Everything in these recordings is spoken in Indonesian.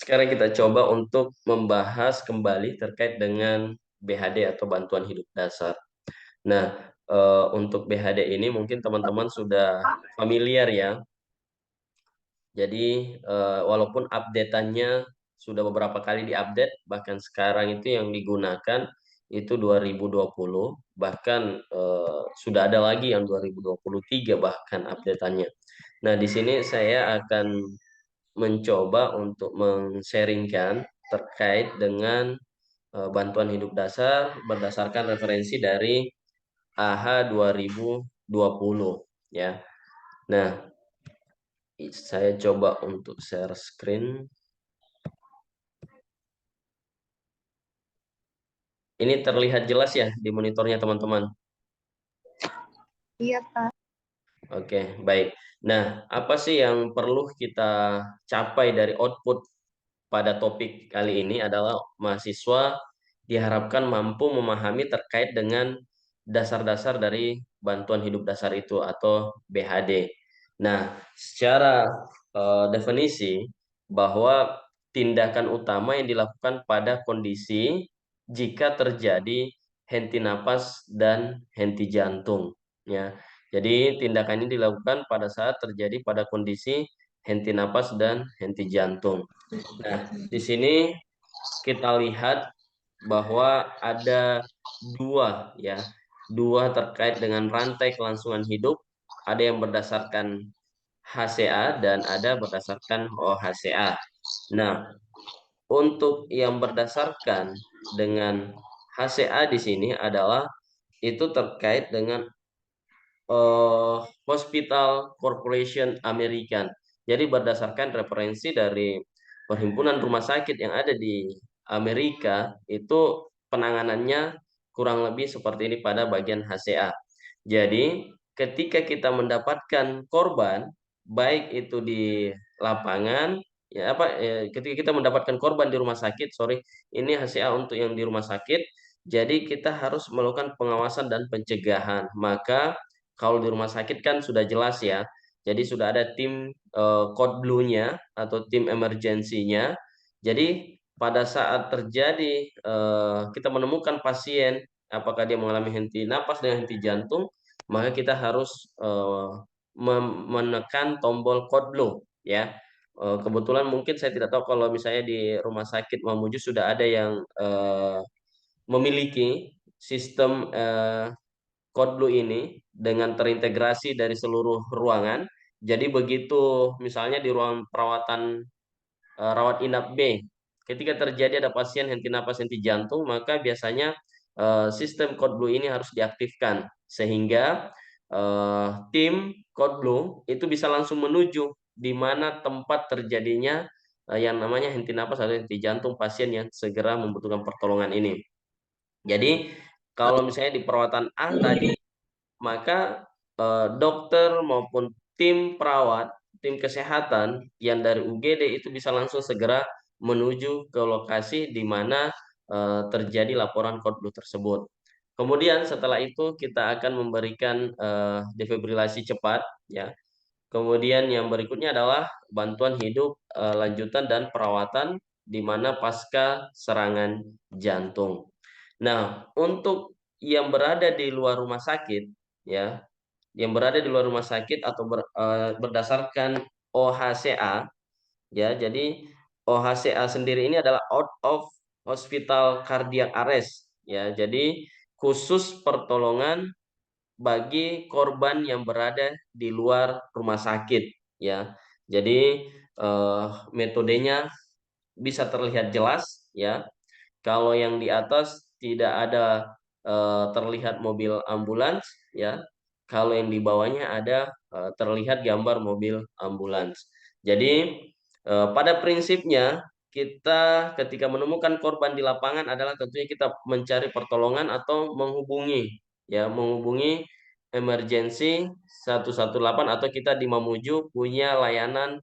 Sekarang kita coba untuk membahas kembali terkait dengan BHD atau bantuan hidup dasar. Nah, untuk BHD ini mungkin teman-teman sudah familiar ya. Jadi walaupun update-annya sudah beberapa kali diupdate, bahkan sekarang itu yang digunakan itu 2020, bahkan sudah ada lagi yang 2023 bahkan update-annya. Nah, di sini saya akan mencoba untuk men-sharingkan terkait dengan bantuan hidup dasar berdasarkan referensi dari AH 2020 ya. Nah, saya coba untuk share screen. Ini terlihat jelas ya di monitornya teman-teman. Iya, Pak. Oke, baik. Nah, apa sih yang perlu kita capai dari output pada topik kali ini adalah mahasiswa diharapkan mampu memahami terkait dengan dasar-dasar dari bantuan hidup dasar itu atau BHD. Nah, secara definisi bahwa tindakan utama yang dilakukan pada kondisi jika terjadi henti napas dan henti jantung, ya. Jadi tindakan ini dilakukan pada saat terjadi pada kondisi henti napas dan henti jantung. Nah, di sini kita lihat bahwa ada dua terkait dengan rantai kelangsungan hidup, ada yang berdasarkan HCA dan ada berdasarkan OHCA. Nah, untuk yang berdasarkan dengan HCA di sini adalah itu terkait dengan Hospital Corporation American. Jadi berdasarkan referensi dari perhimpunan rumah sakit yang ada di Amerika, itu penanganannya kurang lebih seperti ini pada bagian HCA. Jadi ketika kita mendapatkan korban, baik itu di lapangan, ketika kita mendapatkan korban di rumah sakit, sorry, ini HCA untuk yang di rumah sakit. Jadi kita harus melakukan pengawasan dan pencegahan. Maka kalau di rumah sakit kan sudah jelas ya. Jadi sudah ada tim code blue-nya atau tim emergensinya. Jadi pada saat terjadi kita menemukan pasien apakah dia mengalami henti napas dengan henti jantung, maka kita harus menekan tombol code blue ya. Kebetulan mungkin saya tidak tahu kalau misalnya di rumah sakit Mamuju sudah ada yang memiliki sistem Code Blue ini dengan terintegrasi dari seluruh ruangan. Jadi begitu misalnya di ruang perawatan rawat inap B, ketika terjadi ada pasien henti napas henti jantung, maka biasanya sistem Code Blue ini harus diaktifkan sehingga tim Code Blue itu bisa langsung menuju di mana tempat terjadinya yang namanya henti napas atau henti jantung pasien yang segera membutuhkan pertolongan ini. Jadi kalau misalnya di perawatan A tadi, maka dokter maupun tim perawat, tim kesehatan yang dari UGD itu bisa langsung segera menuju ke lokasi di mana terjadi laporan code blue tersebut. Kemudian setelah itu kita akan memberikan defibrilasi cepat, ya. Kemudian yang berikutnya adalah bantuan hidup lanjutan dan perawatan di mana pasca serangan jantung. Nah, untuk yang berada di luar rumah sakit, ya, yang berada di luar rumah sakit atau berdasarkan OHCA, ya, jadi OHCA sendiri ini adalah out of hospital cardiac arrest, ya, jadi khusus pertolongan bagi korban yang berada di luar rumah sakit, ya. Jadi metodenya bisa terlihat jelas, ya. Kalau yang di atas tidak ada terlihat mobil ambulans, ya. Kalau yang di bawahnya ada terlihat gambar mobil ambulans. Jadi pada prinsipnya kita ketika menemukan korban di lapangan adalah tentunya kita mencari pertolongan atau menghubungi emergency 118 atau kita di Mamuju punya layanan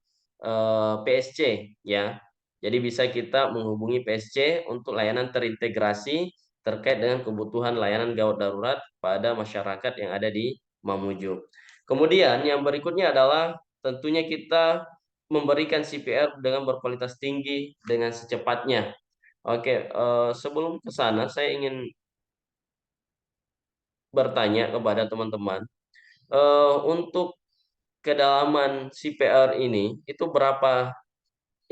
PSC, ya. Jadi bisa kita menghubungi PSC untuk layanan terintegrasi terkait dengan kebutuhan layanan gawat darurat pada masyarakat yang ada di Mamuju. Kemudian yang berikutnya adalah tentunya kita memberikan CPR dengan berkualitas tinggi dengan secepatnya. Oke, sebelum ke sana saya ingin bertanya kepada teman-teman, untuk kedalaman CPR ini itu berapa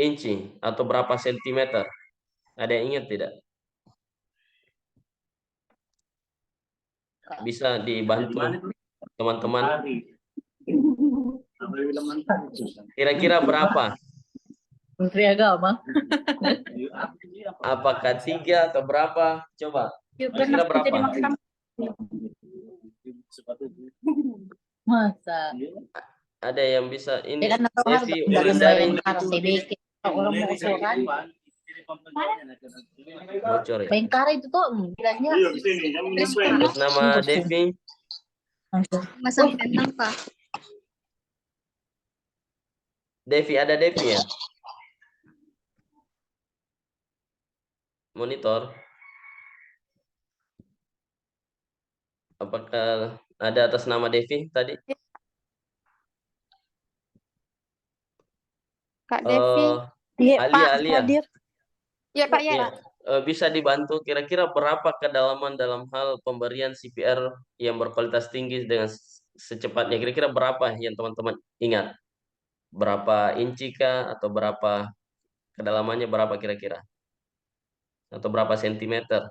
inci atau berapa sentimeter? Ada yang ingat tidak? Bisa dibantu teman-teman? Kira-kira berapa? Menteri Agama. Apakah 3 atau berapa? Coba. Kira-kira berapa? Masa? Ada yang bisa ini? Ya kan Devi Ulindari sedikit. Orang mau usulan. bocor ya. Bayangkara itu tuh bilangnya. Atas nama Devi. Mas sampai 6 Pak. Devi, ada Devi ya? Monitor. Apakah ada atas nama Devi tadi? Kak Devi. Iya, Alia, Pak, Alia. hadir. Ya Pak ya. Ya. Bisa dibantu kira-kira berapa kedalaman dalam hal pemberian CPR yang berkualitas tinggi dengan secepatnya? Kira-kira berapa yang teman-teman ingat? Berapa inci kah atau berapa kedalamannya berapa kira-kira? Atau berapa sentimeter?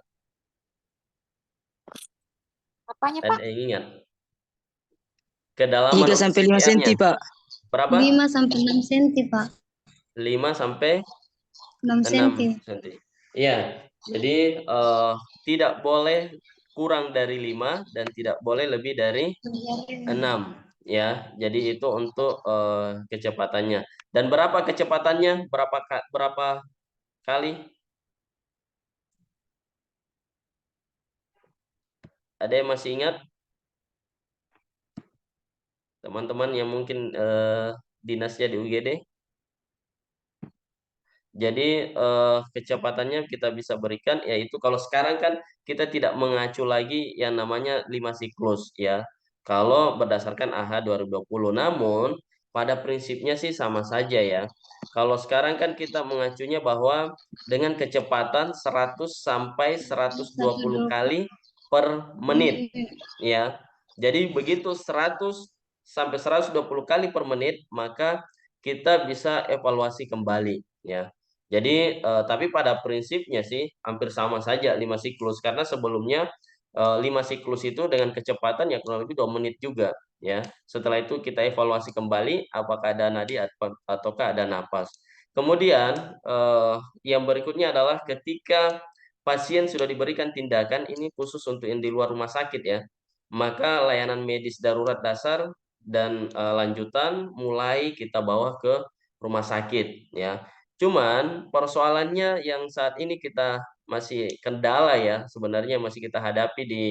Apanya Pak? Ada yang ingat? Kedalaman 3 sampai 5 cm, CPR-nya Pak. berapa? 5 sampai 6 cm, Pak. 5 sampai 6 6 cm. cm. Iya, jadi tidak boleh kurang dari 5 dan tidak boleh lebih dari 6 ya. Jadi itu untuk kecepatannya. Dan berapa kecepatannya? Berapa kali? Ada yang masih ingat? Teman-teman yang mungkin dinasnya di UGD? Jadi kecepatannya kita bisa berikan, yaitu kalau sekarang kan kita tidak mengacu lagi yang namanya 5 siklus ya. Kalau berdasarkan AH 2020, namun pada prinsipnya sih sama saja ya. Kalau sekarang kan kita mengacunya bahwa dengan kecepatan 100 sampai 120 kali per menit ya. Jadi begitu 100 sampai 120 kali per menit, maka kita bisa evaluasi kembali ya. Jadi tapi pada prinsipnya sih hampir sama saja 5 siklus, karena sebelumnya 5 siklus itu dengan kecepatan ya kurang lebih 2 menit juga ya. Setelah itu kita evaluasi kembali apakah ada nadi ataukah ada napas. Kemudian yang berikutnya adalah ketika pasien sudah diberikan tindakan, ini khusus untuk yang di luar rumah sakit ya. Maka layanan medis darurat dasar dan lanjutan mulai kita bawa ke rumah sakit ya. Cuman persoalannya yang saat ini kita masih kendala ya, sebenarnya masih kita hadapi di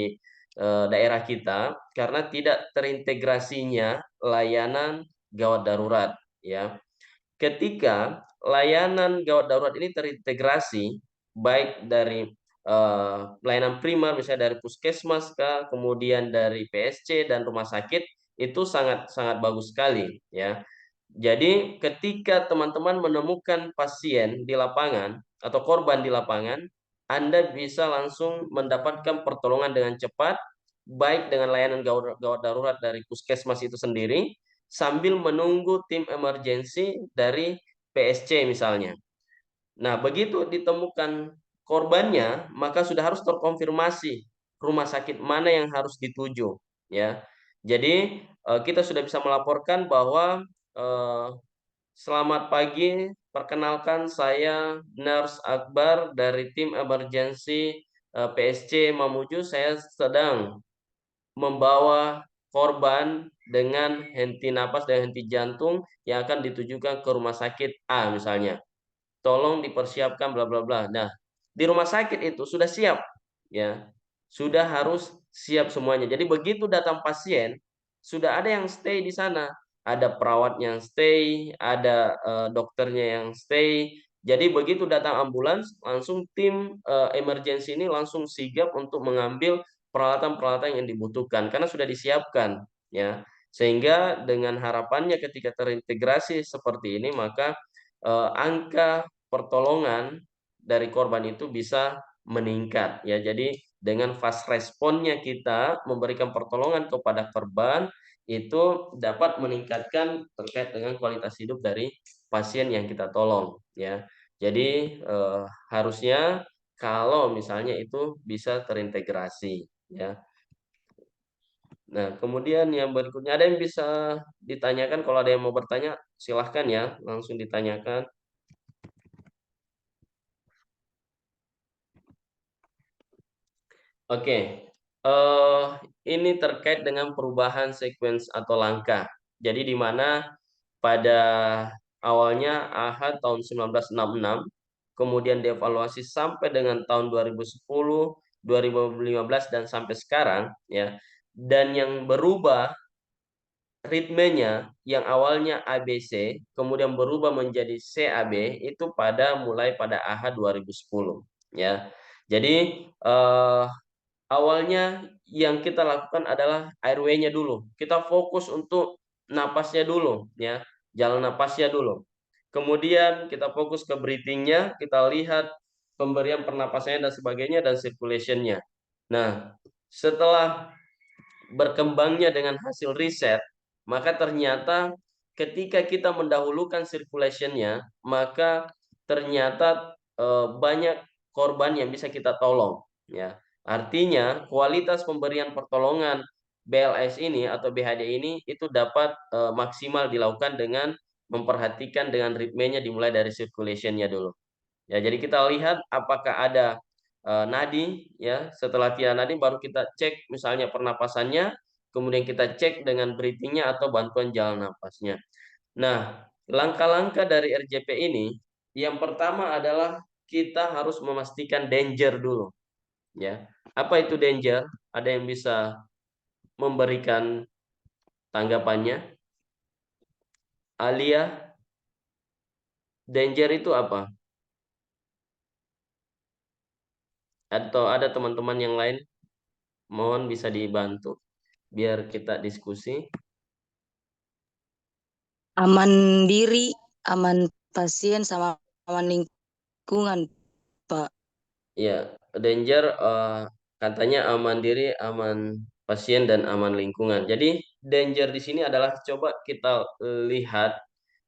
daerah kita karena tidak terintegrasinya layanan gawat darurat ya. Ketika layanan gawat darurat ini terintegrasi baik dari pelayanan primer misalnya dari puskesmas kemudian dari PSC dan rumah sakit, itu sangat sangat bagus sekali ya. Jadi ketika teman-teman menemukan pasien di lapangan atau korban di lapangan, Anda bisa langsung mendapatkan pertolongan dengan cepat, baik dengan layanan gawat darurat dari puskesmas itu sendiri, sambil menunggu tim emergensi dari PSC misalnya. Nah, begitu ditemukan korbannya, maka sudah harus terkonfirmasi rumah sakit mana yang harus dituju, ya. Jadi kita sudah bisa melaporkan bahwa selamat pagi, perkenalkan saya Nurse Akbar dari tim emergency PSC Mamuju. Saya sedang membawa korban dengan henti napas dan henti jantung yang akan ditujukan ke rumah sakit A misalnya. Tolong dipersiapkan bla bla bla. Nah, di rumah sakit itu sudah siap ya. Sudah harus siap semuanya. Jadi begitu datang pasien, sudah ada yang stay di sana. Ada perawat yang stay, ada dokternya yang stay. Jadi begitu datang ambulans, langsung tim emergency ini langsung sigap untuk mengambil peralatan-peralatan yang dibutuhkan karena sudah disiapkan ya. Sehingga dengan harapannya ketika terintegrasi seperti ini, maka angka pertolongan dari korban itu bisa meningkat ya. Jadi dengan fast responnya kita memberikan pertolongan kepada korban itu dapat meningkatkan terkait dengan kualitas hidup dari pasien yang kita tolong ya. Jadi harusnya kalau misalnya itu bisa terintegrasi ya. Nah, kemudian yang berikutnya ada yang bisa ditanyakan, kalau ada yang mau bertanya silahkan ya, langsung ditanyakan. Oke, ini terkait dengan perubahan sequence atau langkah. Jadi di mana pada awalnya AHA tahun 1966, kemudian dievaluasi sampai dengan tahun 2010, 2015 dan sampai sekarang ya. Dan yang berubah ritmenya yang awalnya ABC kemudian berubah menjadi CAB itu mulai pada AHA 2010 ya. Jadi awalnya yang kita lakukan adalah airway-nya dulu. Kita fokus untuk napasnya dulu ya, jalan napasnya dulu. Kemudian kita fokus ke breathing-nya, kita lihat pemberian pernapasannya dan sebagainya dan circulation-nya. Nah, setelah berkembangnya dengan hasil riset, maka ternyata ketika kita mendahulukan circulation-nya, maka ternyata banyak korban yang bisa kita tolong ya. Artinya kualitas pemberian pertolongan BLS ini atau BHD ini itu dapat maksimal dilakukan dengan memperhatikan dengan ritmenya dimulai dari circulation-nya dulu. Ya, jadi kita lihat apakah ada nadi ya. Setelah tidak nadi baru kita cek misalnya pernapasannya, kemudian kita cek dengan breathing-nya atau bantuan jalan napasnya. Nah, langkah-langkah dari RJP ini yang pertama adalah kita harus memastikan danger dulu ya. Apa itu danger? Ada yang bisa memberikan tanggapannya? Alia, danger itu apa? Atau ada teman-teman yang lain? Mohon bisa dibantu biar kita diskusi. Aman diri, aman pasien, sama aman lingkungan, Pak. Ya, danger katanya aman diri, aman pasien dan aman lingkungan. Jadi danger di sini adalah coba kita lihat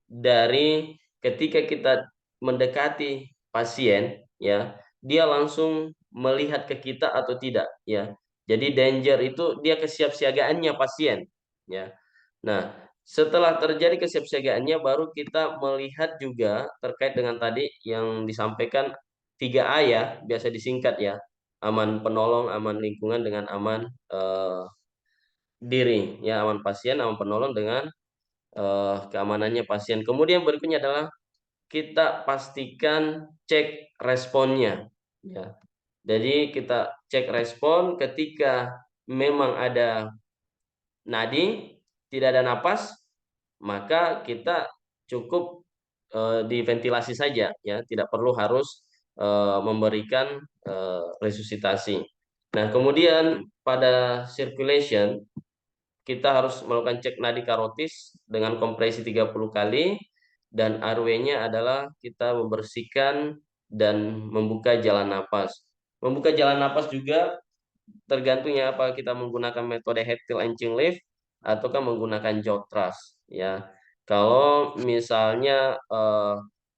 dari ketika kita mendekati pasien ya, dia langsung melihat ke kita atau tidak ya. Jadi danger itu dia kesiapsiagaannya pasien ya. Nah, setelah terjadi kesiapsiagaannya baru kita melihat juga terkait dengan tadi yang disampaikan 3A ya, biasa disingkat ya. Aman penolong, aman lingkungan dengan aman diri ya, aman pasien, aman penolong dengan keamanannya pasien. Kemudian berikutnya adalah kita pastikan cek responnya ya. Jadi kita cek respon ketika memang ada nadi, tidak ada napas, maka kita cukup diventilasi saja ya, tidak perlu harus memberikan resusitasi. Nah, kemudian pada circulation kita harus melakukan cek nadi karotis dengan kompresi 30 kali dan airway-nya adalah kita membersihkan dan membuka jalan napas. Membuka jalan napas juga tergantung ya, apa kita menggunakan metode head till and chin lift ataukah menggunakan jaw thrust ya. Kalau misalnya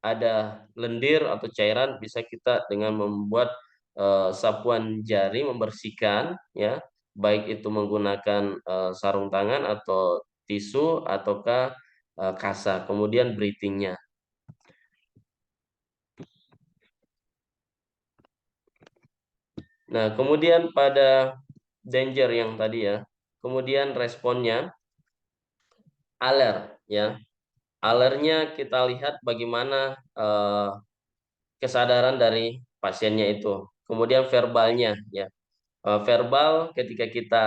ada lendir atau cairan bisa kita dengan membuat sapuan jari membersihkan ya, baik itu menggunakan sarung tangan atau tisu ataukah kasa. Kemudian breathing-nya. Nah, kemudian pada danger yang tadi ya, kemudian responnya alert ya. Alertnya kita lihat bagaimana kesadaran dari pasiennya itu. Kemudian verbalnya ya. Verbal ketika kita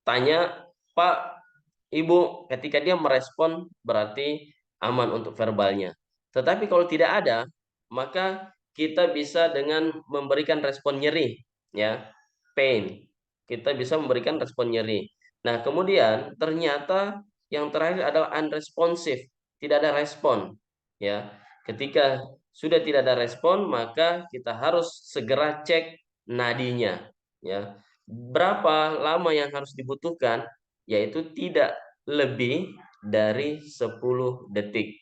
tanya, Pak, Ibu, ketika dia merespon berarti aman untuk verbalnya. Tetapi kalau tidak ada, maka kita bisa dengan memberikan respon nyeri ya, pain. Kita bisa memberikan respon nyeri. Nah, kemudian ternyata yang terakhir adalah unresponsive, tidak ada respon. Ya, ketika sudah tidak ada respon, maka kita harus segera cek nadinya. Ya, berapa lama yang harus dibutuhkan? Yaitu tidak lebih dari 10 detik.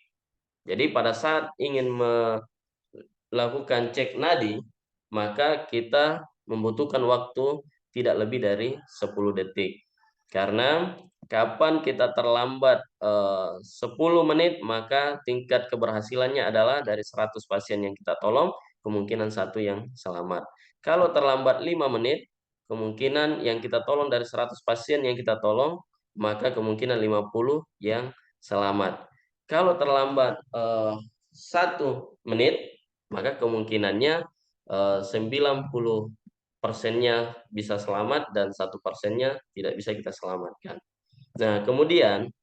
Jadi pada saat ingin melakukan cek nadi, maka kita membutuhkan waktu tidak lebih dari 10 detik. Karena kapan kita terlambat 10 menit, maka tingkat keberhasilannya adalah dari 100 pasien yang kita tolong, kemungkinan 1 yang selamat. Kalau terlambat 5 menit, kemungkinan yang kita tolong dari 100 pasien yang kita tolong, maka kemungkinan 50 yang selamat. Kalau terlambat 1 menit, maka kemungkinannya 90%-nya bisa selamat dan 1%-nya tidak bisa kita selamatkan. Nah, kemudian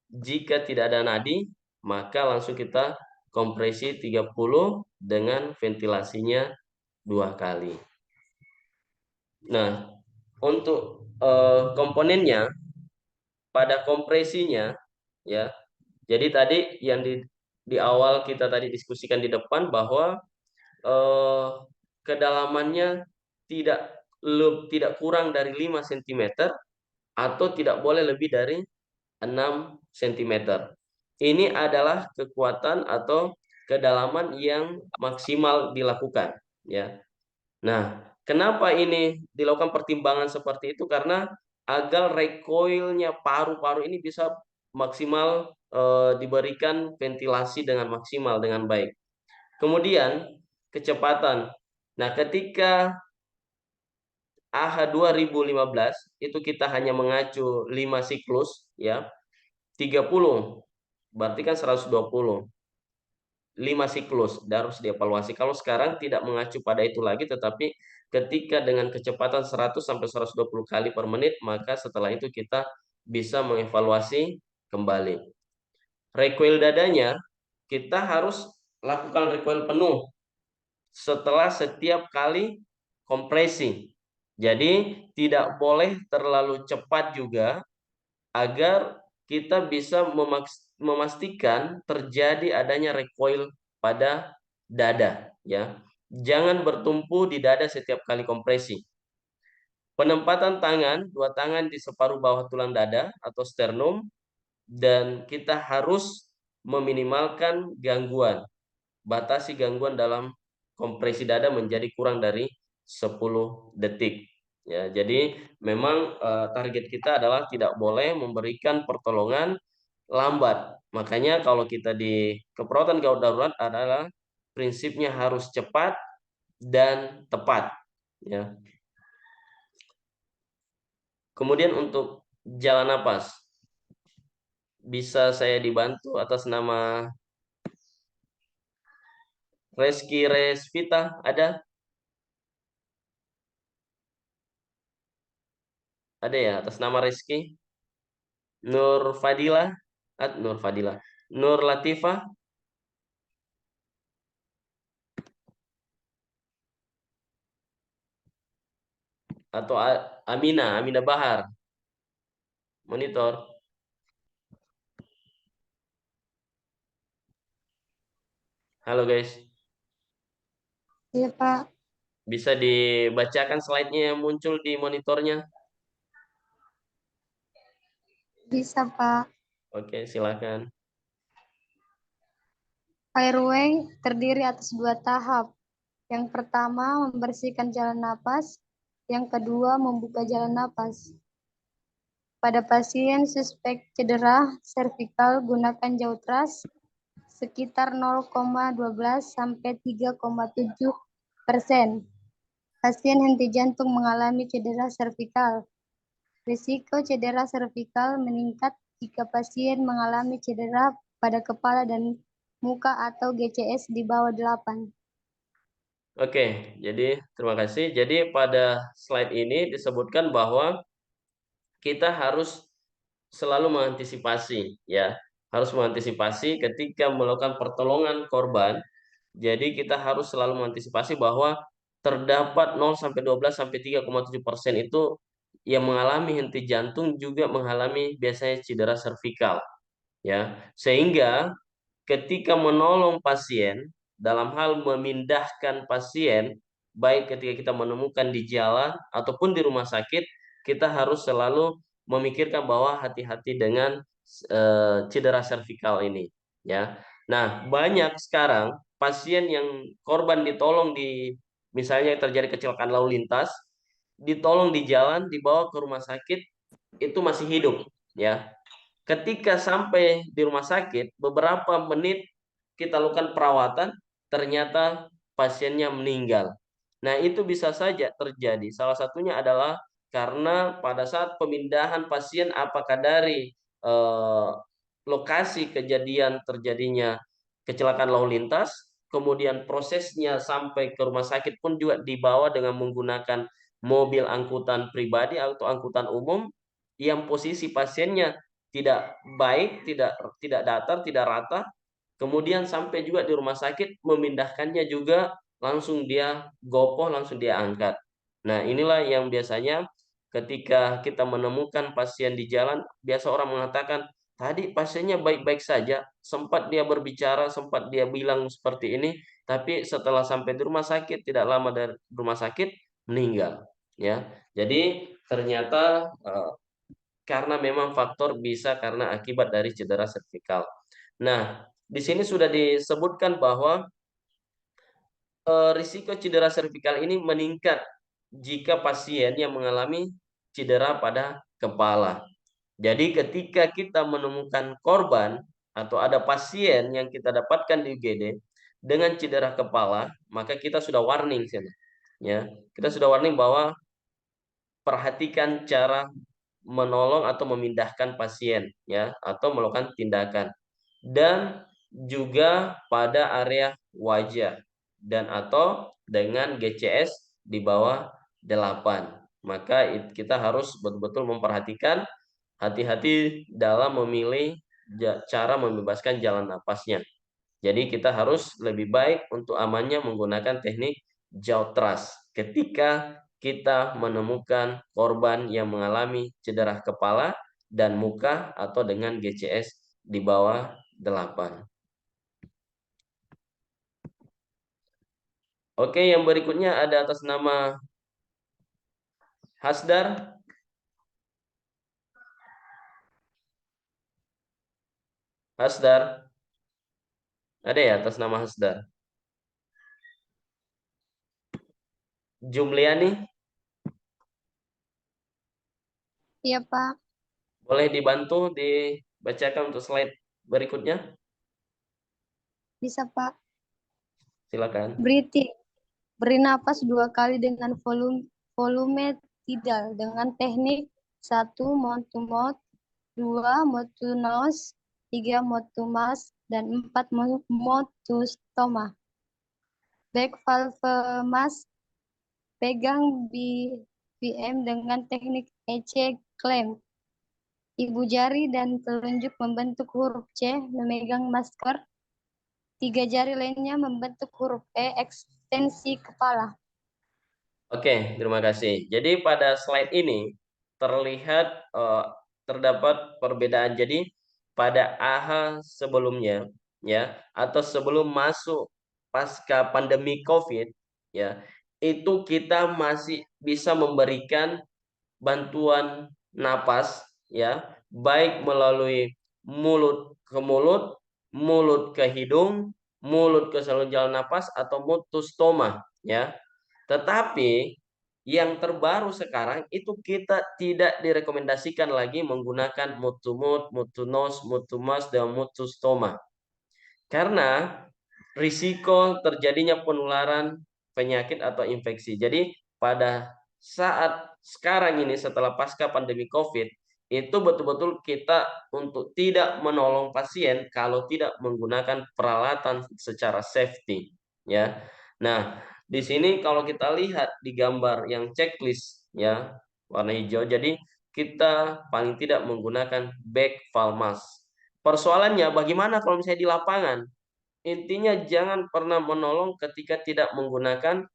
jika tidak ada nadi, maka langsung kita kompresi 30 dengan ventilasinya 2 kali. Nah, untuk komponennya pada kompresinya, ya. Jadi tadi yang di awal kita tadi diskusikan di depan bahwa kedalamannya tidak kurang dari 5 cm atau tidak boleh lebih dari 6 cm. Ini adalah kekuatan atau kedalaman yang maksimal dilakukan, ya. Nah, kenapa ini dilakukan pertimbangan seperti itu? Karena agar recoilnya paru-paru ini bisa maksimal diberikan ventilasi dengan maksimal dengan baik. Kemudian kecepatan. Nah, ketika AH 2015 itu kita hanya mengacu 5 siklus, ya. 30 berarti kan 120. 5 siklus harus dievaluasi. Kalau sekarang tidak mengacu pada itu lagi, tetapi ketika dengan kecepatan 100 sampai 120 kali per menit, maka setelah itu kita bisa mengevaluasi kembali. Recoil dadanya kita harus lakukan recoil penuh setelah setiap kali kompresi. Jadi tidak boleh terlalu cepat juga agar kita bisa memastikan terjadi adanya recoil pada dada, ya. Jangan bertumpu di dada setiap kali kompresi. Penempatan tangan, 2 tangan di separuh bawah tulang dada atau sternum, dan kita harus meminimalkan gangguan. Batasi gangguan dalam kompresi dada menjadi kurang dari 10 detik. Ya, jadi memang target kita adalah tidak boleh memberikan pertolongan lambat. Makanya kalau kita di keperawatan gawat darurat adalah prinsipnya harus cepat dan tepat, ya. Kemudian untuk jalan napas, bisa saya dibantu atas nama Reski Resvita, ada? Ada ya, atas nama Reski. Nur Fadila, Nur Latifah, atau Amina Bahar. Monitor. Halo guys, Iya, Pak. bisa dibacakan slide-nya yang muncul di monitornya? Bisa, Pak. Oke, silakan. Airway terdiri atas 2 tahap. Yang pertama, membersihkan jalan napas. Yang kedua, membuka jalan napas. Pada pasien suspek cedera servikal, gunakan Jautras sekitar 0,12 sampai 3,7%. Pasien henti jantung mengalami cedera servikal. Risiko cedera servikal meningkat jika pasien mengalami cedera pada kepala dan muka atau GCS di bawah 8. Oke, jadi terima kasih. Jadi pada slide ini disebutkan bahwa kita harus selalu mengantisipasi, ya. Harus mengantisipasi ketika melakukan pertolongan korban. Jadi kita harus selalu mengantisipasi bahwa terdapat 0 sampai 12 sampai 3,7% itu yang mengalami henti jantung juga mengalami biasanya cedera servikal, ya. Sehingga ketika menolong pasien dalam hal memindahkan pasien, baik ketika kita menemukan di jalan ataupun di rumah sakit, kita harus selalu memikirkan bahwa hati-hati dengan cedera servikal ini, ya. Nah, banyak sekarang pasien yang korban ditolong di misalnya terjadi kecelakaan lalu lintas, ditolong di jalan, dibawa ke rumah sakit, itu masih hidup, ya. Ketika sampai di rumah sakit, beberapa menit kita lakukan perawatan, ternyata pasiennya meninggal. Nah, itu bisa saja terjadi. Salah satunya adalah karena pada saat pemindahan pasien apakah dari lokasi kejadian terjadinya kecelakaan lalu lintas, kemudian prosesnya sampai ke rumah sakit pun juga dibawa dengan menggunakan mobil angkutan pribadi atau angkutan umum yang posisi pasiennya tidak baik, tidak datar, tidak rata. Kemudian sampai juga di rumah sakit memindahkannya juga langsung dia gopoh, langsung dia angkat. Nah, inilah yang biasanya ketika kita menemukan pasien di jalan, biasa orang mengatakan, tadi pasiennya baik-baik saja, sempat dia berbicara, sempat dia bilang seperti ini, tapi setelah sampai di rumah sakit, tidak lama dari rumah sakit, meninggal. Ya, jadi ternyata karena memang faktor bisa karena akibat dari cedera servikal. Nah, di sini sudah disebutkan bahwa risiko cedera servikal ini meningkat jika pasien yang mengalami cedera pada kepala. Jadi ketika kita menemukan korban atau ada pasien yang kita dapatkan di UGD dengan cedera kepala, maka kita sudah warning, ya. Kita sudah warning bahwa perhatikan cara menolong atau memindahkan pasien, ya, atau melakukan tindakan, dan juga pada area wajah dan atau dengan GCS di bawah 8. Maka kita harus betul-betul memperhatikan, hati-hati dalam memilih cara membebaskan jalan napasnya. Jadi kita harus lebih baik untuk amannya menggunakan teknik jaw thrust ketika kita menemukan korban yang mengalami cedera kepala dan muka atau dengan GCS di bawah 8. Oke, yang berikutnya ada atas nama Hasdar. Hasdar. Ada ya atas nama Hasdar? Jumliani, Iya, Pak. boleh dibantu dibacakan untuk slide berikutnya? Bisa, Pak. Silakan. Breathing. Beri napas 2 kali dengan volume tidal dengan teknik 1 mouth to mouth, 2 mouth to nose, 3 mouth to mouth, dan 4 mouth to stomach. Back valve mask. Pegang BVM dengan teknik EC clamp. Ibu jari dan telunjuk membentuk huruf C, memegang masker. 3 jari lainnya membentuk huruf E, ekstensi kepala. Oke, terima kasih. Jadi pada slide ini terlihat terdapat perbedaan. Jadi pada AHA sebelumnya, ya, atau sebelum masuk pasca pandemi COVID, ya, itu kita masih bisa memberikan bantuan napas, ya, baik melalui mulut ke mulut, mulut ke hidung, mulut ke saluran jalan napas atau mutus stoma, ya. Tetapi yang terbaru sekarang itu kita tidak direkomendasikan lagi menggunakan mouth to mouth, mouth to nose, mouth to mouth, dan mouth to stoma. Karena risiko terjadinya penularan penyakit atau infeksi. Jadi pada saat sekarang ini setelah pasca pandemi COVID, itu betul-betul kita untuk tidak menolong pasien kalau tidak menggunakan peralatan secara safety, ya. Nah, di sini kalau kita lihat di gambar yang checklist, ya, warna hijau, jadi kita paling tidak menggunakan back valve mask. Persoalannya bagaimana kalau misalnya di lapangan? Intinya jangan pernah menolong ketika tidak menggunakan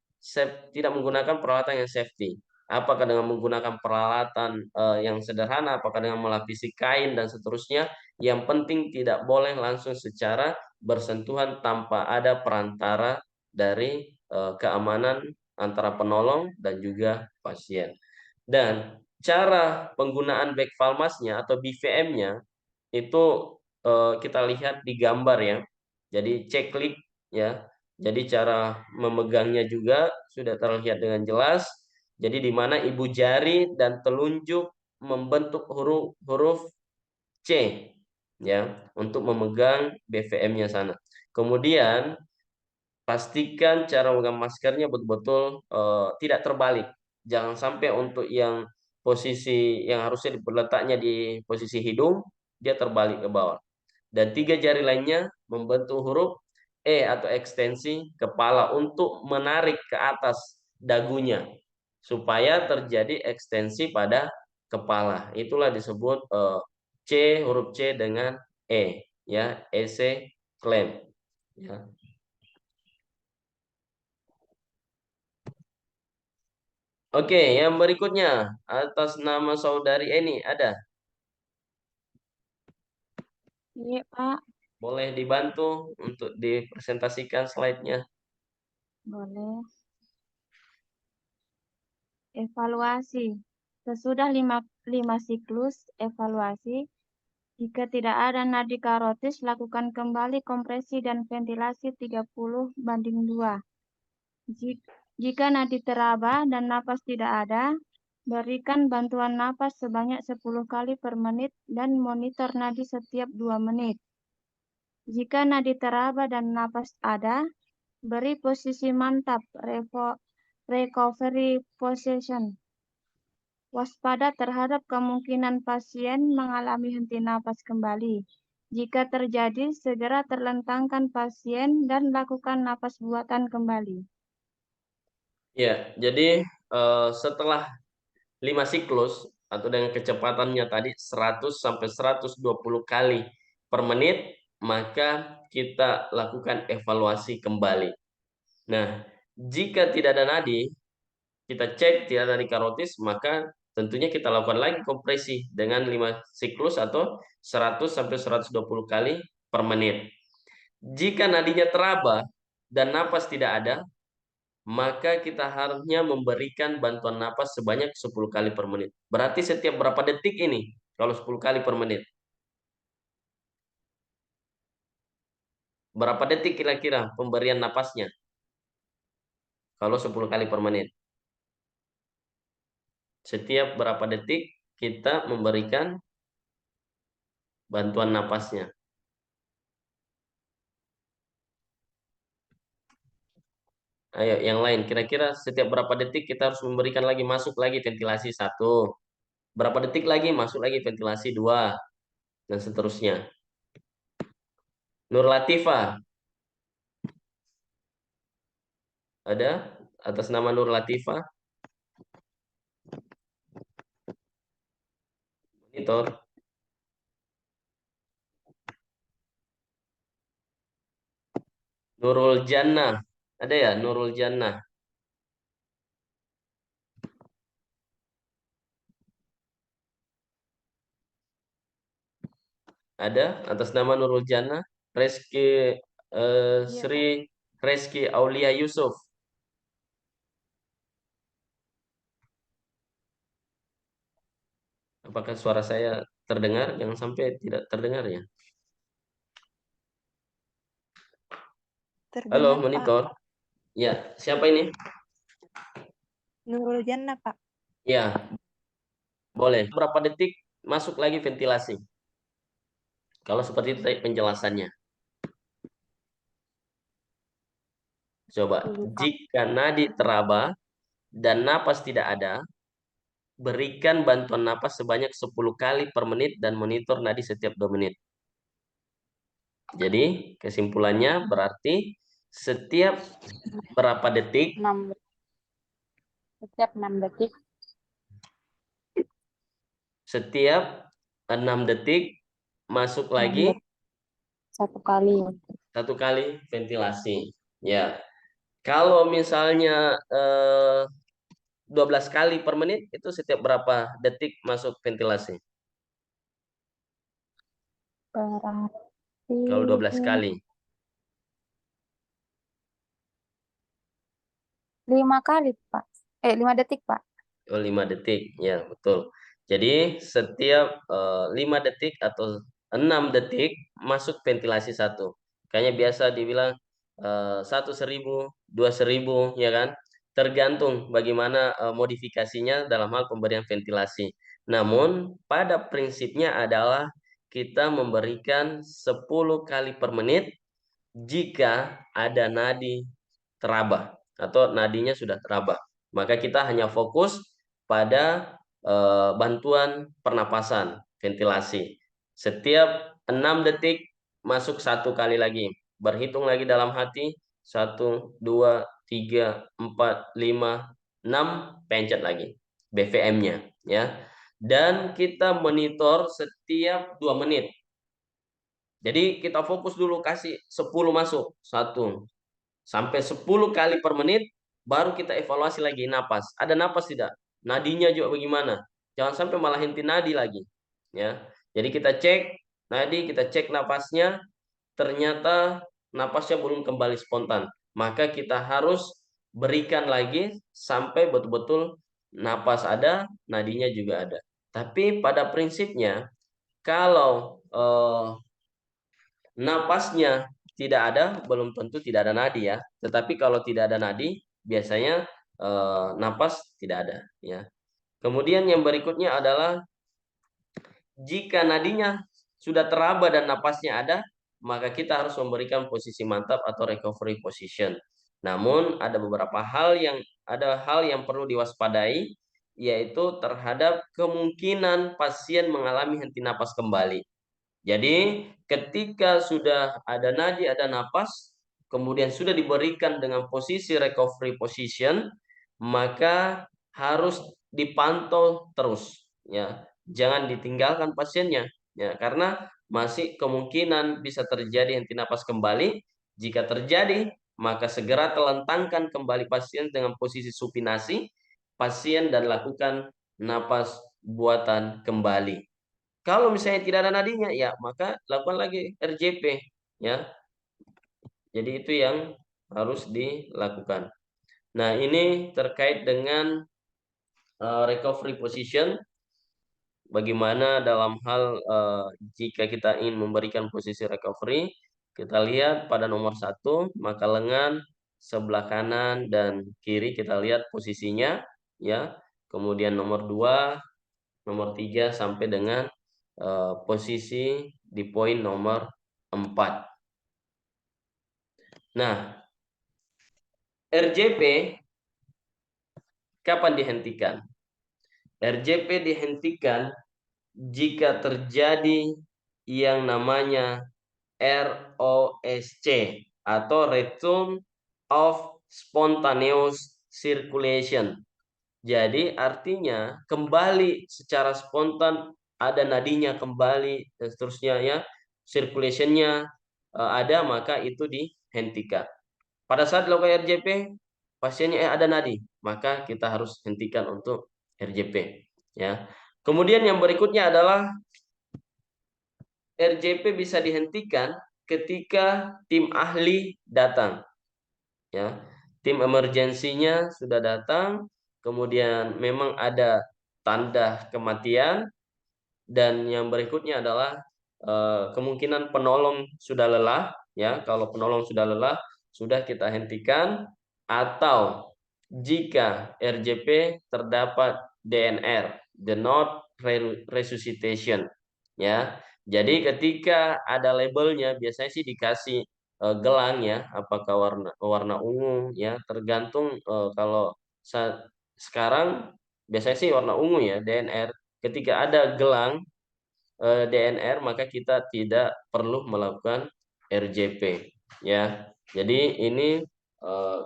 peralatan yang safety. apakah dengan menggunakan peralatan yang sederhana, apakah dengan melapisi kain dan seterusnya. Yang penting tidak boleh langsung secara bersentuhan tanpa ada perantara dari keamanan antara penolong dan juga pasien. Dan cara penggunaan back Valmasnya atau BVM-nya itu kita lihat di gambar ya. Jadi ceklik ya. Jadi cara memegangnya juga sudah terlihat dengan jelas. Jadi di mana ibu jari dan telunjuk membentuk huruf C ya untuk memegang BVM-nya sana. Kemudian pastikan cara memegang maskernya betul-betul tidak terbalik. Jangan sampai untuk yang posisi yang harusnya letaknya di posisi hidung, dia terbalik ke bawah. Dan 3 jari lainnya membentuk huruf E atau ekstensi kepala untuk menarik ke atas dagunya supaya terjadi ekstensi pada kepala. Itulah disebut huruf C dengan E ya, EC claim ya. Oke, yang berikutnya atas nama saudari Eni ada? Iya, Pak. Boleh dibantu untuk dipresentasikan slide-nya. Boleh. Evaluasi. Sesudah 5 siklus evaluasi, jika tidak ada nadi karotis, lakukan kembali kompresi dan ventilasi 30:2. Jika nadi teraba dan napas tidak ada, berikan bantuan napas sebanyak 10 kali per menit dan monitor nadi setiap 2 menit. Jika nadi teraba dan napas ada, beri posisi mantap recovery position. Waspada terhadap kemungkinan pasien mengalami henti napas kembali. Jika terjadi, segera terlentangkan pasien dan lakukan napas buatan kembali. Ya, jadi setelah 5 siklus atau dengan kecepatannya tadi 100 sampai 120 kali per menit, maka kita lakukan evaluasi kembali. Nah, jika tidak ada nadi, kita cek tidak ada nadi karotis, maka tentunya kita lakukan lagi kompresi dengan 5 siklus atau 100 sampai 120 kali per menit. Jika nadinya teraba dan napas tidak ada, maka kita harusnya memberikan bantuan napas sebanyak 10 kali per menit. Berarti setiap berapa detik ini kalau 10 kali per menit? Berapa detik kira-kira pemberian napasnya? Kalau 10 kali per menit. Setiap berapa detik kita memberikan bantuan napasnya? Ayo, yang lain. Kira-kira setiap berapa detik kita harus memberikan lagi, masuk lagi ventilasi 1. Berapa detik lagi masuk lagi ventilasi 2. Dan seterusnya. Nur Latifah. Ada atas nama Nur Latifah? Monitor. Nurul Jannah. Ada ya Nurul Jannah? Ada atas nama Nurul Jannah? Reski Sri Reski Aulia Yusuf. Apakah suara saya terdengar? Jangan sampai tidak terdengar ya. Terdengar, Halo, Pak. monitor. Ya, siapa ini? Nurul Jannah, Pak. Ya, boleh. Berapa detik masuk lagi ventilasi? Kalau seperti itu tadi penjelasannya. Coba, jika nadi teraba dan napas tidak ada, berikan bantuan napas sebanyak 10 kali per menit dan monitor nadi setiap 2 menit. Jadi, kesimpulannya berarti setiap berapa detik? 6. Setiap 6 detik. Setiap 6 detik masuk lagi 1 kali. 1 kali ventilasi. Ya. Kalau misalnya 12 kali per menit itu setiap berapa detik masuk ventilasi? Berarti Kalau 12 kali. 5 kali, Pak. 5 detik, Pak. Oh, 5 detik, ya betul. Jadi setiap 5 detik atau 6 detik masuk ventilasi satu. Kayaknya biasa dibilang 1.000, 2.000, ya kan? Tergantung bagaimana modifikasinya dalam hal pemberian ventilasi. Namun pada prinsipnya adalah kita memberikan 10 kali per menit jika ada nadi teraba atau nadinya sudah teraba. Maka kita hanya fokus pada bantuan pernapasan, ventilasi. Setiap 6 detik masuk 1 kali lagi. Berhitung lagi dalam hati, 1, 2, 3, 4, 5, 6, pencet lagi BVM-nya, ya. Dan kita monitor setiap 2 menit. Jadi kita fokus dulu kasih 10 masuk. 1 sampai 10 kali per menit, baru kita evaluasi lagi napas. Ada napas tidak? Nadinya juga bagaimana? Jangan sampai malah henti nadi lagi. Ya. Jadi kita cek nadi, kita cek napasnya, ternyata napasnya belum kembali spontan. Maka kita harus berikan lagi sampai betul-betul napas ada, nadinya juga ada. Tapi pada prinsipnya kalau napasnya tidak ada, belum tentu tidak ada nadi ya. Tetapi kalau tidak ada nadi, biasanya napas tidak ada ya. Kemudian yang berikutnya adalah jika nadinya sudah teraba dan napasnya ada, maka kita harus memberikan posisi mantap atau recovery position. Namun ada beberapa hal yang perlu diwaspadai, yaitu terhadap kemungkinan pasien mengalami henti napas kembali. Jadi ketika sudah ada nadi, ada napas, kemudian sudah diberikan dengan posisi recovery position, maka harus dipantau terus, ya. Jangan ditinggalkan pasiennya, ya, karena masih kemungkinan bisa terjadi henti napas kembali. Jika terjadi, maka segera telentangkan kembali pasien dengan posisi supinasi pasien dan lakukan napas buatan kembali. Kalau misalnya tidak ada nadinya, ya maka lakukan lagi RJP, ya. Jadi itu yang harus dilakukan. Nah, ini terkait dengan recovery position. Bagaimana dalam hal jika kita ingin memberikan posisi recovery, kita lihat pada nomor 1, maka lengan sebelah kanan dan kiri kita lihat posisinya, ya. Kemudian nomor 2, nomor 3 sampai dengan posisi di poin nomor 4. Nah, RJP kapan dihentikan? RJP dihentikan jika terjadi yang namanya ROSC atau Return of Spontaneous Circulation. Jadi artinya kembali secara spontan, ada nadinya kembali dan seterusnya, ya, circulation-nya ada, maka itu dihentikan. Pada saat dilakukan RJP, pasiennya ada nadi, maka kita harus hentikan untuk RJP, ya. Kemudian yang berikutnya adalah RJP bisa dihentikan ketika tim ahli datang, ya. Tim emergensinya sudah datang, kemudian memang ada tanda kematian, dan yang berikutnya adalah kemungkinan penolong sudah lelah, ya. Kalau penolong sudah lelah, sudah kita hentikan, atau jika RJP terdapat DNR, the not resuscitation, ya. Jadi ketika ada labelnya biasanya sih dikasih gelang, ya, apakah warna ungu, ya, tergantung. Kalau sekarang biasanya sih warna ungu, ya, DNR. Ketika ada gelang DNR, maka kita tidak perlu melakukan RJP, ya. Jadi ini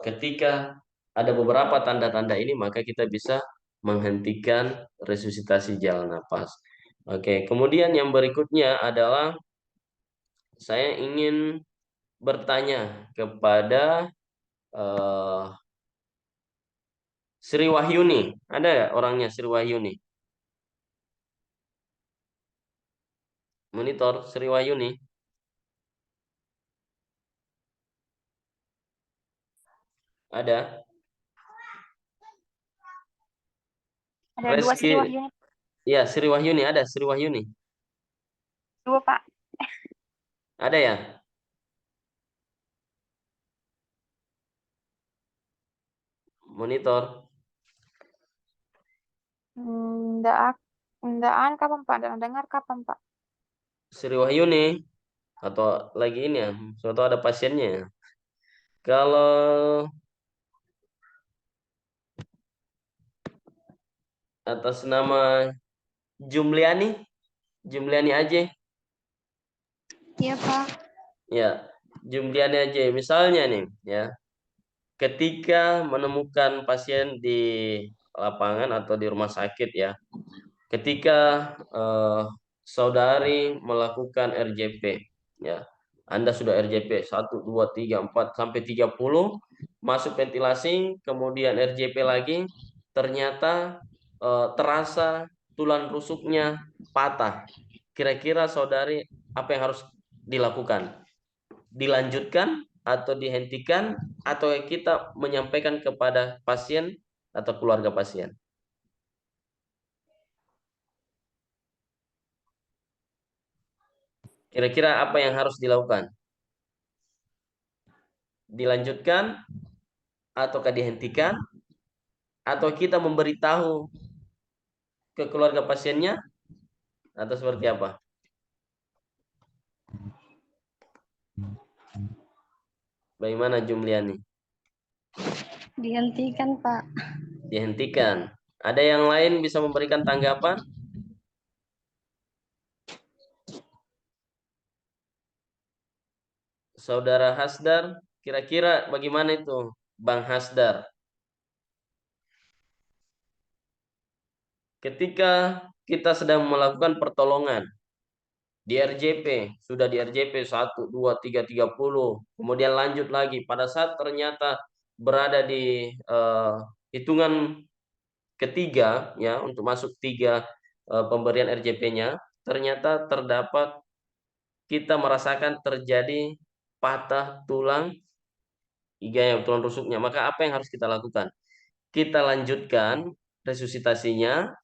ketika ada beberapa tanda-tanda ini, maka kita bisa menghentikan resusitasi jalan napas. Oke, kemudian yang berikutnya adalah saya ingin bertanya kepada Sri Wahyuni, ada ya orangnya Sri Wahyuni? Monitor Sri Wahyuni. Ada. Ada dua Reski, Sri Wahyuni. ya Sri Wahyuni ada, Sri Wahyuni. Dua, Pak. Ada ya? Monitor. Enggak, kapan Pak? Dan dengar kapan Pak? Sri Wahyuni atau lagi ini ya, suatu ada pasiennya. Kalau atas nama Jumliani, Jumliani aja. Iya, Pak. Ya, Jumliani aja. Misalnya nih, ya, ketika menemukan pasien di lapangan atau di rumah sakit ya, ketika saudari melakukan RJP, ya, Anda sudah RJP 1, 2, 3, 4, sampai 30, masuk ventilasi, kemudian RJP lagi, ternyata terasa tulang rusuknya patah. Kira-kira saudari apa yang harus dilakukan? Dilanjutkan atau dihentikan, atau kita menyampaikan kepada pasien atau keluarga pasien? Kira-kira apa yang harus dilakukan? Dilanjutkan ataukah dihentikan, atau kita memberitahu ke keluarga pasiennya, atau seperti apa? Bagaimana Jumliani? Dihentikan, Pak. Dihentikan. Ada yang lain bisa memberikan tanggapan? Saudara Hasdar, kira-kira bagaimana itu, Bang Hasdar? Ketika kita sedang melakukan pertolongan di RJP, sudah di RJP 1, 2, 3, 30, kemudian lanjut lagi, pada saat ternyata berada di hitungan ketiga ya, untuk masuk 3 pemberian RJP-nya, ternyata terdapat, kita merasakan terjadi patah tulang iga yang tulang rusuknya, maka apa yang harus kita lakukan? Kita lanjutkan resusitasinya,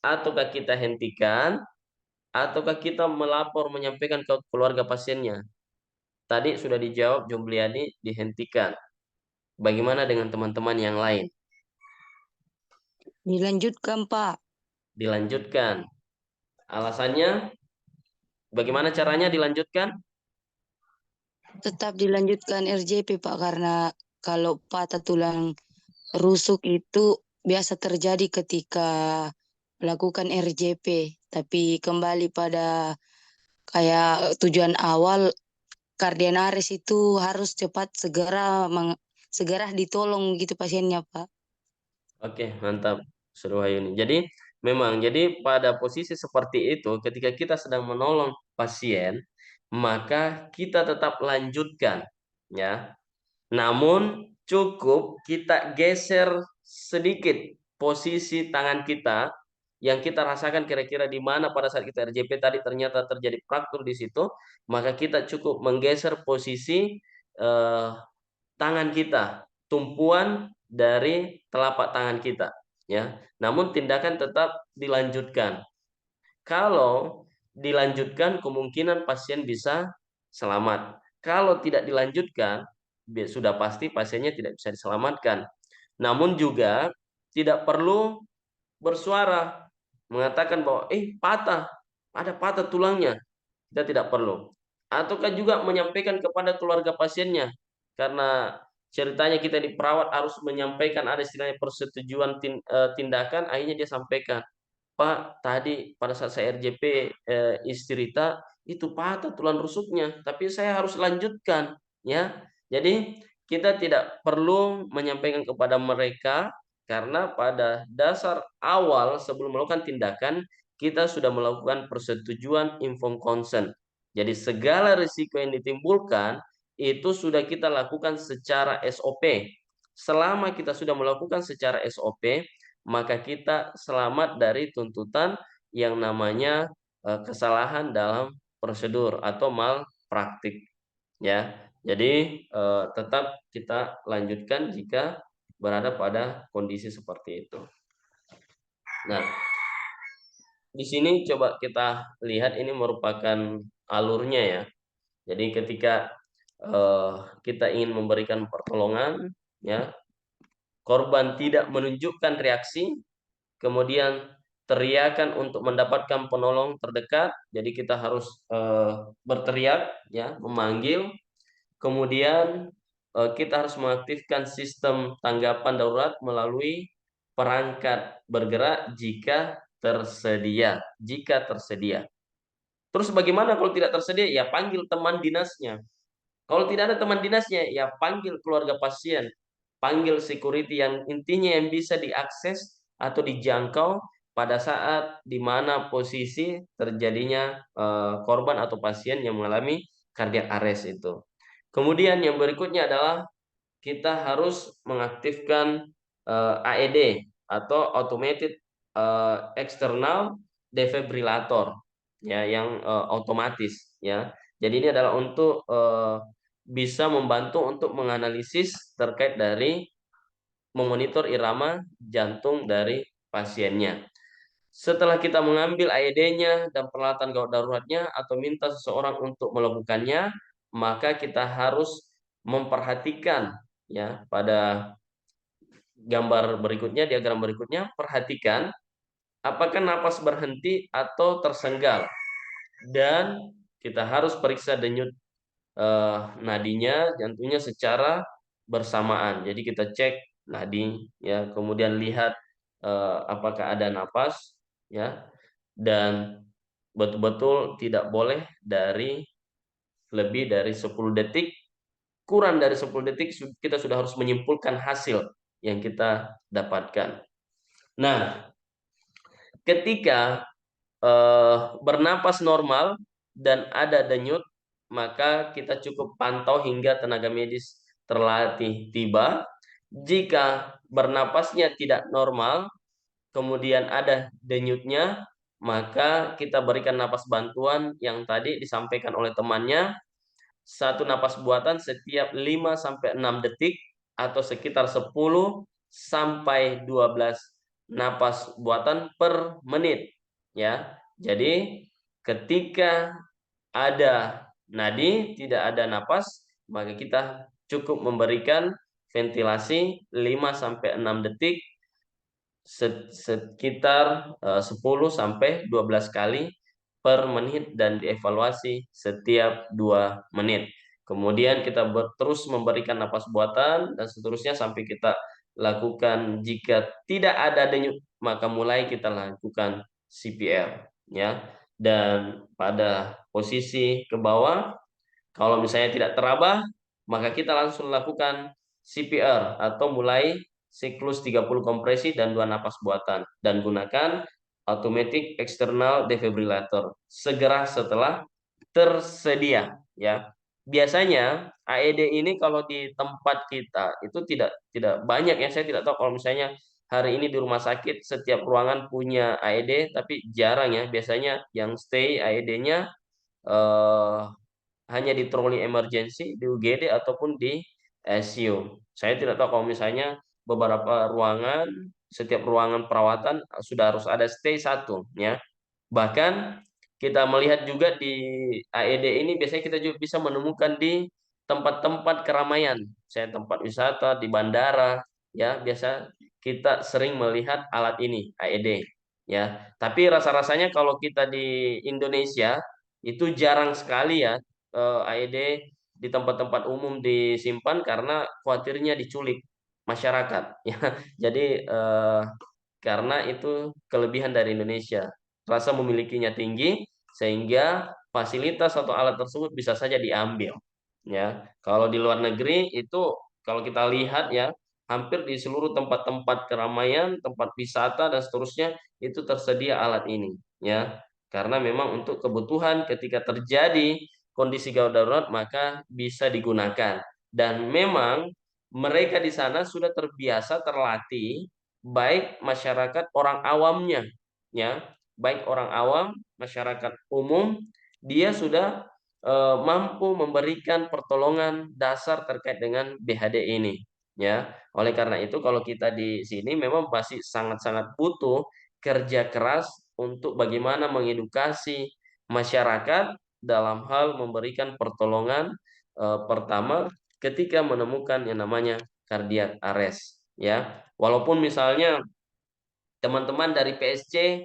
ataukah kita hentikan, ataukah kita melapor menyampaikan ke keluarga pasiennya? Tadi sudah dijawab Jumliani, dihentikan. Bagaimana dengan teman-teman yang lain? Dilanjutkan, Pak. Dilanjutkan. Alasannya bagaimana caranya dilanjutkan? Tetap dilanjutkan RJP, Pak, karena kalau patah tulang rusuk itu biasa terjadi ketika melakukan RJP, tapi kembali pada kayak tujuan awal, Cardionaris itu harus cepat segera ditolong gitu pasiennya, Pak. Oke, mantap, Surwayuni. Jadi memang, jadi pada posisi seperti itu, ketika kita sedang menolong pasien, maka kita tetap lanjutkan, ya. Namun cukup kita geser sedikit posisi tangan kita, yang kita rasakan kira-kira di mana pada saat kita RJP tadi ternyata terjadi fraktur di situ, maka kita cukup menggeser posisi tangan kita, tumpuan dari telapak tangan kita, ya. Namun tindakan tetap dilanjutkan. Kalau dilanjutkan, kemungkinan pasien bisa selamat. Kalau tidak dilanjutkan, sudah pasti pasiennya tidak bisa diselamatkan. Namun juga tidak perlu bersuara mengatakan bahwa patah, ada patah tulangnya. Kita tidak perlu. Ataukah juga menyampaikan kepada keluarga pasiennya, karena ceritanya kita di perawat harus menyampaikan, ada istilahnya persetujuan tindakan, akhirnya dia sampaikan, Pak, tadi pada saat saya RJP istri Rita itu patah tulang rusuknya, tapi saya harus lanjutkan, ya. Jadi kita tidak perlu menyampaikan kepada mereka, karena pada dasar awal sebelum melakukan tindakan, kita sudah melakukan persetujuan informed consent. Jadi segala risiko yang ditimbulkan itu sudah kita lakukan secara SOP. selama kita sudah melakukan secara SOP, maka kita selamat dari tuntutan yang namanya kesalahan dalam prosedur atau malpraktik, ya. Jadi tetap kita lanjutkan jika berada pada kondisi seperti itu. Nah, di sini coba kita lihat, ini merupakan alurnya ya. Jadi ketika kita ingin memberikan pertolongan, ya, korban tidak menunjukkan reaksi, kemudian teriakan untuk mendapatkan penolong terdekat. Jadi kita harus berteriak, ya, memanggil. Kemudian kita harus mengaktifkan sistem tanggapan darurat melalui perangkat bergerak jika tersedia. Terus bagaimana kalau tidak tersedia? Ya panggil teman dinasnya. Kalau tidak ada teman dinasnya, ya panggil keluarga pasien, panggil security yang intinya yang bisa diakses atau dijangkau pada saat di mana posisi terjadinya korban atau pasien yang mengalami cardiac arrest itu. Kemudian yang berikutnya adalah kita harus mengaktifkan AED atau automated external defibrillator, ya, yang otomatis, ya. Jadi ini adalah untuk bisa membantu untuk menganalisis terkait dari memonitor irama jantung dari pasiennya. Setelah kita mengambil AED-nya dan peralatan gawat daruratnya atau minta seseorang untuk melakukannya, maka kita harus memperhatikan, ya, pada gambar berikutnya, diagram berikutnya, perhatikan apakah napas berhenti atau tersenggal, dan kita harus periksa denyut nadinya, jantungnya secara bersamaan. Jadi kita cek nadi, ya, kemudian lihat apakah ada napas, ya, dan betul-betul tidak boleh lebih dari 10 detik. Kurang dari 10 detik kita sudah harus menyimpulkan hasil yang kita dapatkan. Nah, ketika bernapas normal dan ada denyut, maka kita cukup pantau hingga tenaga medis terlatih tiba. Jika bernapasnya tidak normal, kemudian ada denyutnya, maka kita berikan napas bantuan yang tadi disampaikan oleh temannya, satu napas buatan setiap 5-6 detik atau sekitar 10-12 napas buatan per menit, ya. Jadi ketika ada nadi tidak ada napas, maka kita cukup memberikan ventilasi 5-6 detik sekitar 10-12 kali per menit dan dievaluasi setiap 2 menit. Kemudian kita terus memberikan napas buatan dan seterusnya sampai kita lakukan. Jika tidak ada denyut, maka mulai kita lakukan CPR, ya. Dan pada posisi ke bawah, kalau misalnya tidak terabah, maka kita langsung lakukan CPR atau mulai siklus 30 kompresi dan 2 napas buatan, dan gunakan automatic external defibrillator segera setelah tersedia, ya. Biasanya AED ini kalau di tempat kita itu tidak banyak, ya. Saya tidak tahu kalau misalnya hari ini di rumah sakit setiap ruangan punya AED, tapi jarang, ya. Biasanya yang stay AED-nya hanya di troli emergency, di UGD ataupun di ICU. Saya tidak tahu kalau misalnya beberapa ruangan, setiap ruangan perawatan sudah harus ada stay 1, ya. Bahkan kita melihat juga di AED ini biasanya kita juga bisa menemukan di tempat-tempat keramaian, saya tempat wisata, di bandara, ya, biasa kita sering melihat alat ini AED, ya. Tapi rasa-rasanya kalau kita di Indonesia itu jarang sekali, ya, AED di tempat-tempat umum disimpan karena khawatirnya diculik masyarakat, ya. Jadi karena itu kelebihan dari Indonesia, rasa memilikinya tinggi sehingga fasilitas atau alat tersebut bisa saja diambil, ya. Kalau di luar negeri itu kalau kita lihat, ya, hampir di seluruh tempat-tempat keramaian, tempat wisata dan seterusnya itu tersedia alat ini, ya. Karena memang untuk kebutuhan ketika terjadi kondisi gawat darurat maka bisa digunakan, dan memang mereka di sana sudah terbiasa, terlatih, baik masyarakat orang awamnya, ya, baik orang awam, masyarakat umum, dia sudah mampu memberikan pertolongan dasar terkait dengan BHD ini, ya. Oleh karena itu, kalau kita di sini memang masih sangat-sangat butuh kerja keras untuk bagaimana mengedukasi masyarakat dalam hal memberikan pertolongan pertama ketika menemukan yang namanya cardiac arrest, ya. Walaupun misalnya teman-teman dari PSC,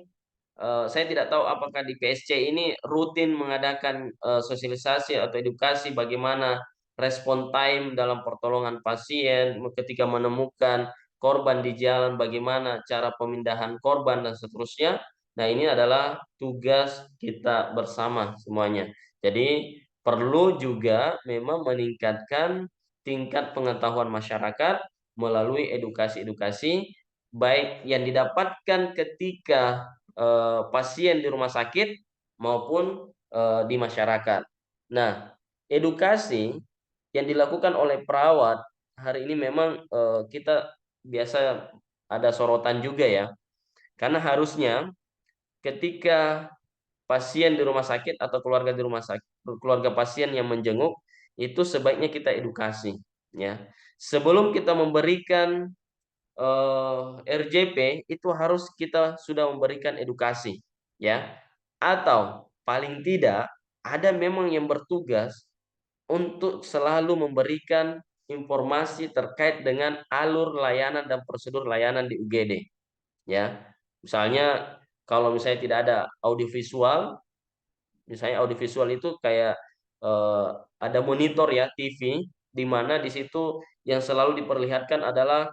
saya tidak tahu apakah di PSC ini rutin mengadakan sosialisasi atau edukasi bagaimana respon time dalam pertolongan pasien ketika menemukan korban di jalan, bagaimana cara pemindahan korban dan seterusnya. Nah, ini adalah tugas kita bersama semuanya. Jadi perlu juga memang meningkatkan tingkat pengetahuan masyarakat melalui edukasi-edukasi baik yang didapatkan ketika pasien di rumah sakit maupun di masyarakat. Nah, edukasi yang dilakukan oleh perawat hari ini memang kita biasa ada sorotan juga, ya. Karena harusnya ketika pasien di rumah sakit atau keluarga di rumah sakit, keluarga pasien yang menjenguk, itu sebaiknya kita edukasi, ya. Sebelum kita memberikan RJP itu harus kita sudah memberikan edukasi, ya. Atau paling tidak ada memang yang bertugas untuk selalu memberikan informasi terkait dengan alur layanan dan prosedur layanan di UGD, ya. Misalnya kalau misalnya tidak ada audiovisual, misalnya audiovisual itu kayak ada monitor, ya, TV, di mana di situ yang selalu diperlihatkan adalah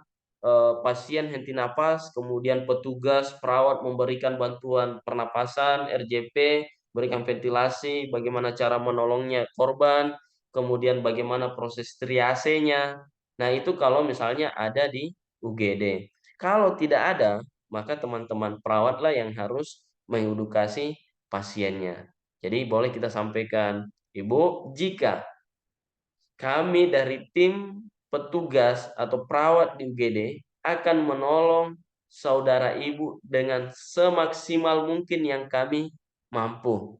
pasien henti napas, kemudian petugas perawat memberikan bantuan pernapasan, RJP, berikan ventilasi, bagaimana cara menolongnya korban, kemudian bagaimana proses triasenya. Nah, itu kalau misalnya ada di UGD. Kalau tidak ada, maka teman-teman perawatlah yang harus mengedukasi pasiennya. Jadi boleh kita sampaikan, Ibu, jika kami dari tim petugas atau perawat di UGD akan menolong saudara Ibu dengan semaksimal mungkin yang kami mampu.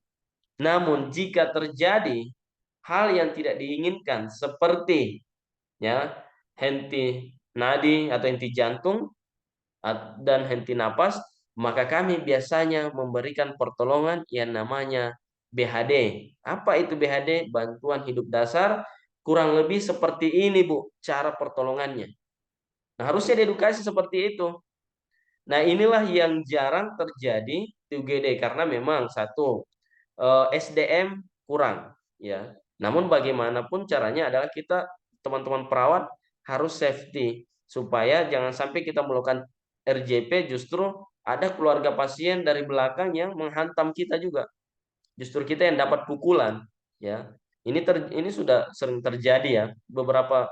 Namun jika terjadi hal yang tidak diinginkan seperti, ya, henti nadi atau henti jantung dan henti napas, maka kami biasanya memberikan pertolongan yang namanya BHD. Apa itu BHD? Bantuan hidup dasar. Kurang lebih seperti ini, Bu, cara pertolongannya. Nah, harusnya diedukasi seperti itu. Nah, inilah yang jarang terjadi di UGD karena memang satu, SDM kurang, ya. Namun bagaimanapun caranya adalah kita teman-teman perawat harus safety supaya jangan sampai kita melakukan RJP justru ada keluarga pasien dari belakang yang menghantam kita juga. Justru kita yang dapat pukulan, ya. Ini sudah sering terjadi, ya. Beberapa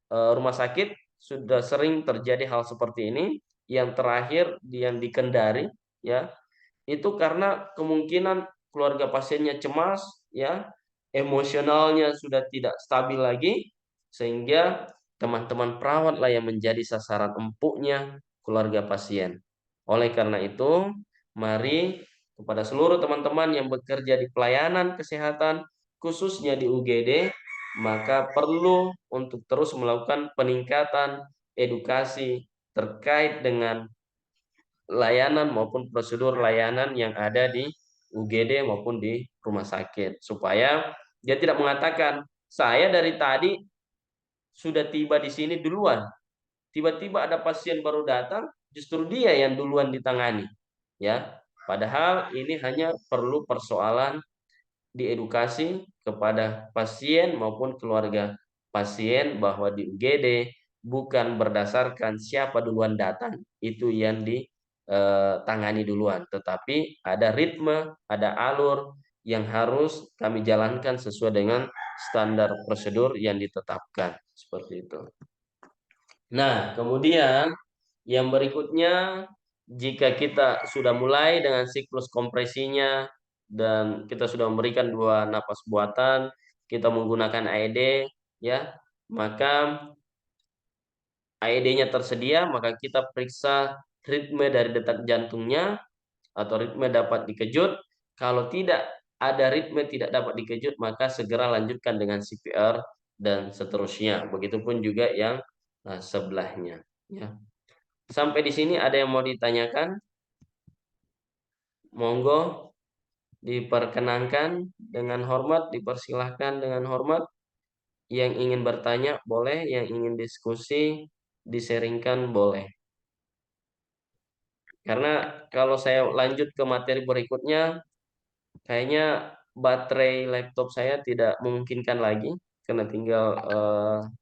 rumah sakit sudah sering terjadi hal seperti ini. Yang terakhir yang di Kendari, ya, itu karena kemungkinan keluarga pasiennya cemas, ya, emosionalnya sudah tidak stabil lagi, sehingga teman-teman perawatlah yang menjadi sasaran empuknya keluarga pasien. Oleh karena itu, mari kepada seluruh teman-teman yang bekerja di pelayanan kesehatan, khususnya di UGD, maka perlu untuk terus melakukan peningkatan edukasi terkait dengan layanan maupun prosedur layanan yang ada di UGD maupun di rumah sakit, supaya dia tidak mengatakan saya dari tadi sudah tiba di sini duluan, tiba-tiba ada pasien baru datang, justru dia yang duluan ditangani, ya. Padahal ini hanya perlu persoalan diedukasi kepada pasien maupun keluarga pasien bahwa di UGD bukan berdasarkan siapa duluan datang itu yang ditangani duluan, tetapi ada ritme, ada alur yang harus kami jalankan sesuai dengan standar prosedur yang ditetapkan, seperti itu. Nah, kemudian yang berikutnya, jika kita sudah mulai dengan siklus kompresinya dan kita sudah memberikan 2 napas buatan, kita menggunakan AED, ya, maka AED-nya tersedia, maka kita periksa ritme dari detak jantungnya atau ritme dapat dikejut. Kalau tidak ada ritme tidak dapat dikejut, maka segera lanjutkan dengan CPR dan seterusnya. Begitupun juga yang sebelahnya. Ya. Sampai di sini ada yang mau ditanyakan? Monggo diperkenankan dengan hormat, dipersilahkan dengan hormat. Yang ingin bertanya boleh, yang ingin diskusi diseringkan boleh. Karena kalau saya lanjut ke materi berikutnya, kayaknya baterai laptop saya tidak memungkinkan lagi karena tinggal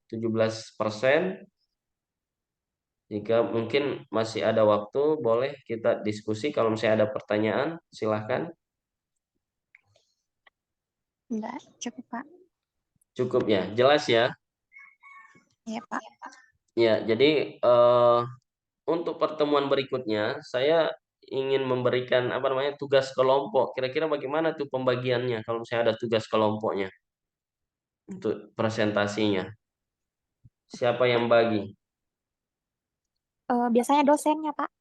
17%. Jika mungkin masih ada waktu, boleh kita diskusi. Kalau misalnya ada pertanyaan, silahkan. Enggak, cukup Pak. Cukup ya, jelas ya. Iya Pak. Ya, jadi untuk pertemuan berikutnya saya ingin memberikan tugas kelompok. Kira-kira bagaimana tuh pembagiannya kalau misalnya ada tugas kelompoknya untuk presentasinya? Siapa yang bagi? Biasanya dosennya, Pak.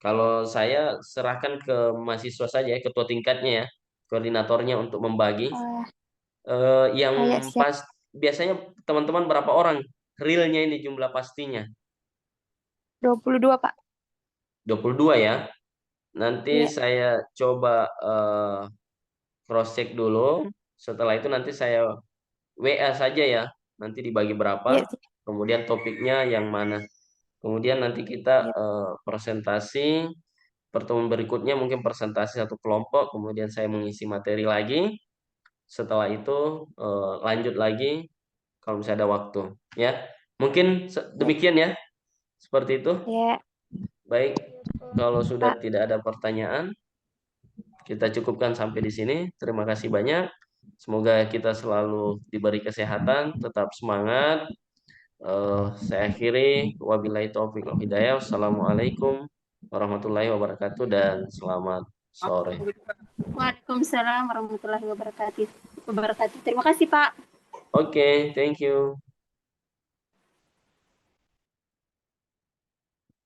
Kalau saya serahkan ke mahasiswa saja ya, ketua tingkatnya ya, koordinatornya untuk membagi. Yang Saya siap. pas biasanya teman-teman berapa orang? Realnya ini jumlah pastinya. 22, Pak. 22 ya. Nanti Iya. saya coba cross check dulu. Setelah itu nanti saya WA saja ya. Nanti dibagi berapa. Iya, siap. Kemudian topiknya yang mana. Kemudian nanti kita Iya. presentasi. Pertemuan berikutnya mungkin presentasi satu kelompok. Kemudian saya mengisi materi lagi. Setelah itu lanjut lagi kalau misalnya ada waktu. Ya, mungkin demikian ya. Seperti itu. Iya. Baik, kalau sudah Pak. tidak ada pertanyaan, kita cukupkan sampai di sini. Terima kasih banyak. Semoga kita selalu diberi kesehatan, tetap semangat. Saya akhiri. Wabillahi taufiq wal hidayah. Wassalamualaikum warahmatullahi wabarakatuh dan selamat sore. Waalaikumsalam warahmatullahi wabarakatuh. Terima kasih, Pak. Oke, thank you.